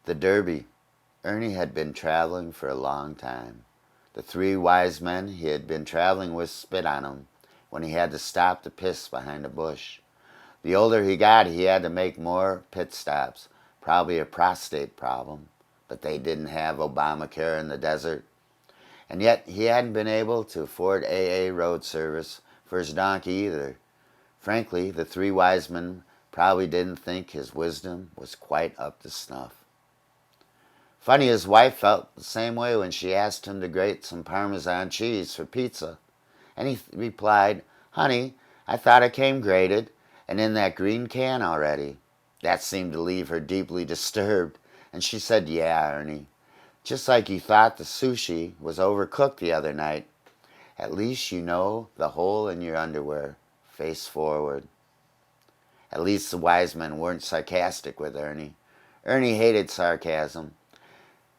The Derby. Ernie had been traveling for a long time. The three wise men he had been traveling with spit on him when he had to stop to piss behind a bush. The older he got, he had to make more pit stops, probably a prostate problem, but they didn't have Obamacare in the desert. And yet he hadn't been able to afford AA road service for his donkey either. Frankly, the three wise men probably didn't think his wisdom was quite up to snuff. Funny, his wife felt the same way when she asked him to grate some Parmesan cheese for pizza. And he replied, "Honey, I thought it came grated and in that green can already." That seemed to leave her deeply disturbed, and she said, "Yeah, Ernie, just like you thought the sushi was overcooked the other night. At least you know the hole in your underwear, face forward." At least the wise men weren't sarcastic with Ernie. Ernie hated sarcasm.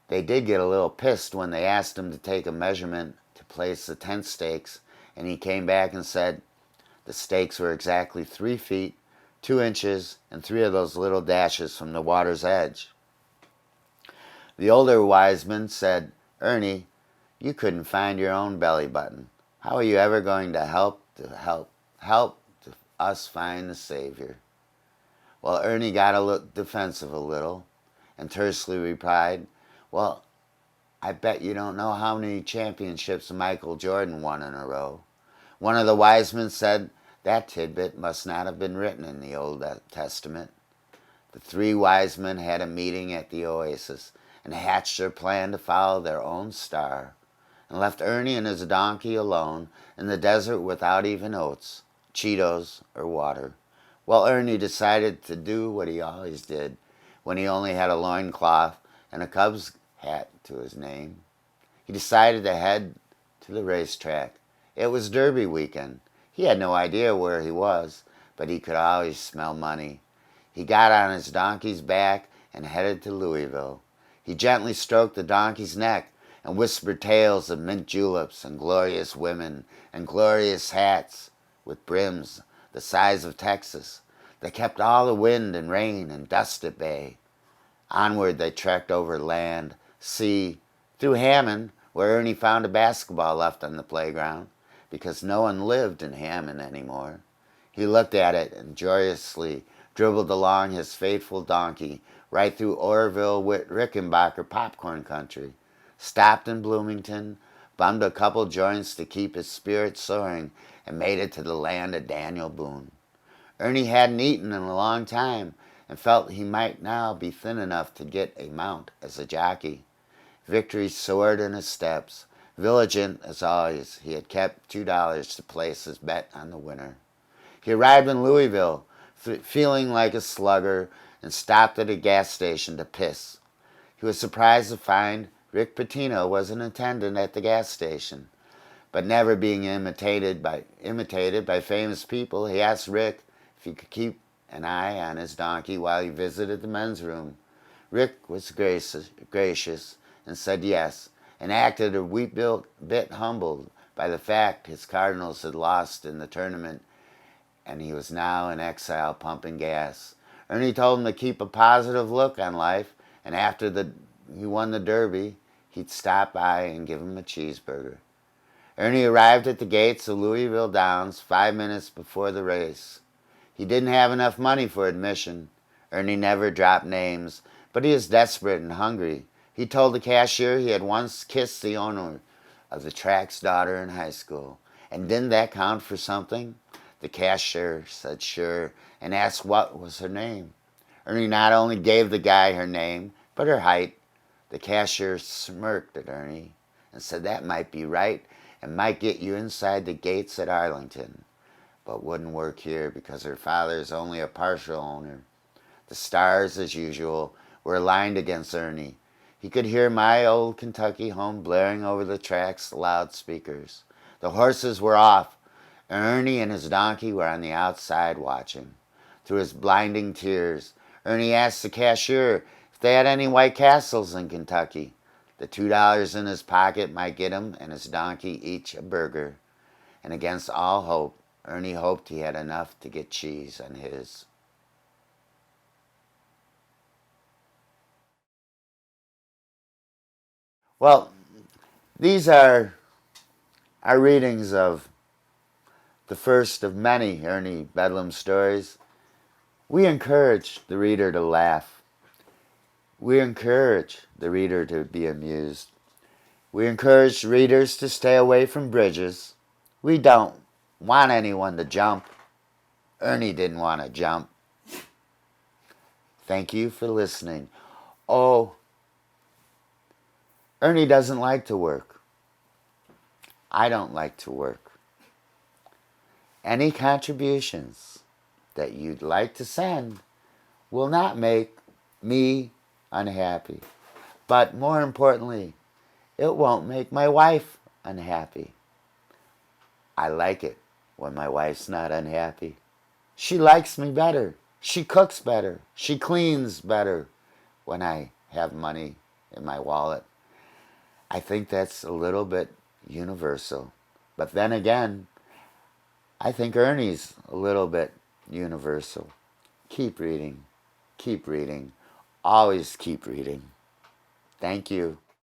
They did get a little pissed when they asked him to take a measurement to place the tent stakes, and he came back and said the stakes were exactly 3 feet, 2 inches, and 3 of those little dashes from the water's edge. The older wise man said, "Ernie, you couldn't find your own belly button. How are you ever going to help us find the Savior?" Well, Ernie got defensive a little and tersely replied, "Well, I bet you don't know how many championships Michael Jordan won in a row." One of the wise men said that tidbit must not have been written in the Old Testament. The three wise men had a meeting at the oasis and hatched their plan to follow their own star, and left Ernie and his donkey alone in the desert without even oats, Cheetos, or water. Well, Ernie decided to do what he always did when he only had a loincloth and a Cubs hat to his name. He decided to head to the racetrack. It was Derby weekend. He had no idea where he was, but he could always smell money. He got on his donkey's back and headed to Louisville. He gently stroked the donkey's neck and whispered tales of mint juleps and glorious women and glorious hats with brims the size of Texas that kept all the wind and rain and dust at bay. Onward they trekked over land, sea, through Hammond, where Ernie found a basketball left on the playground, because no one lived in Hammond anymore. He looked at it and joyously dribbled along his faithful donkey right through Orville Rickenbacker popcorn country, stopped in Bloomington, bummed a couple joints to keep his spirits soaring, and made it to the land of Daniel Boone. Ernie hadn't eaten in a long time and felt he might now be thin enough to get a mount as a jockey. Victory soared in his steps. Vigilant as always, he had kept $2 to place his bet on the winner. He arrived in Louisville, feeling like a slugger, and stopped at a gas station to piss. He was surprised to find Rick Pitino was an attendant at the gas station. But never being imitated by famous people, he asked Rick if he could keep an eye on his donkey while he visited the men's room. Rick was gracious and said yes, and acted a wee bit humbled by the fact his Cardinals had lost in the tournament and he was now in exile pumping gas. Ernie told him to keep a positive look on life, and after he won the Derby, he'd stop by and give him a cheeseburger. Ernie arrived at the gates of Louisville Downs 5 minutes before the race. He didn't have enough money for admission. Ernie never dropped names, but he was desperate and hungry. He told the cashier he had once kissed the owner of the track's daughter in high school. And didn't that count for something? The cashier said sure and asked what was her name. Ernie not only gave the guy her name, but her height. The cashier smirked at Ernie and said that might be right and might get you inside the gates at Arlington, but wouldn't work here because her father is only a partial owner. The stars, as usual, were aligned against Ernie. He could hear My Old Kentucky Home blaring over the track's loudspeakers. The horses were off. Ernie and his donkey were on the outside watching. Through his blinding tears, Ernie asked the cashier if they had any White Castles in Kentucky. The $2 in his pocket might get him and his donkey each a burger. And against all hope, Ernie hoped he had enough to get cheese on his. Well, these are our readings of the first of many Ernie Bedlam stories. We encourage the reader to laugh. We encourage the reader to be amused. We encourage readers to stay away from bridges. We don't want anyone to jump. Ernie didn't want to jump. Thank you for listening. Oh, Ernie doesn't like to work. I don't like to work. Any contributions that you'd like to send will not make me unhappy. But more importantly, it won't make my wife unhappy. I like it when my wife's not unhappy. She likes me better. She cooks better. She cleans better when I have money in my wallet. I think that's a little bit universal. But then again, I think Ernie's a little bit universal. Keep reading. Keep reading. Always keep reading. Thank you.